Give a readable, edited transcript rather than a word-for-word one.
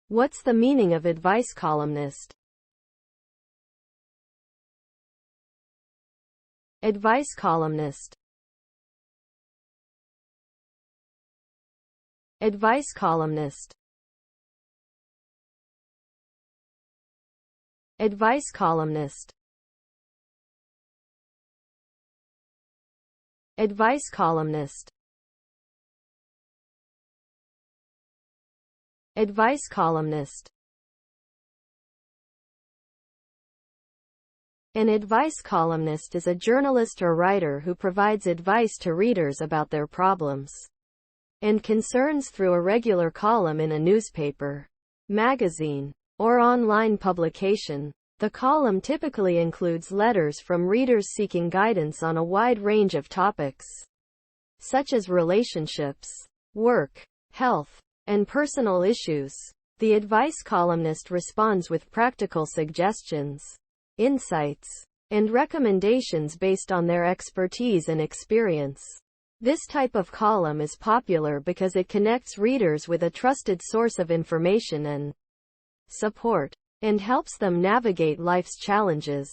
What's the meaning of advice columnist? Advice columnist. Advice columnist. Advice columnist. Advice columnist. Advice columnist. An advice columnist is a journalist or writer who provides advice to readers about their problems and concerns through a regular column in a newspaper, magazine, or online publication. The column typically includes letters from readers seeking guidance on a wide range of topics, such as relationships, work, health, and personal issues. The advice columnist responds with practical suggestions, insights, and recommendations based on their expertise and experience. This type of column is popular because it connects readers with a trusted source of information and support, and helps them navigate life's challenges.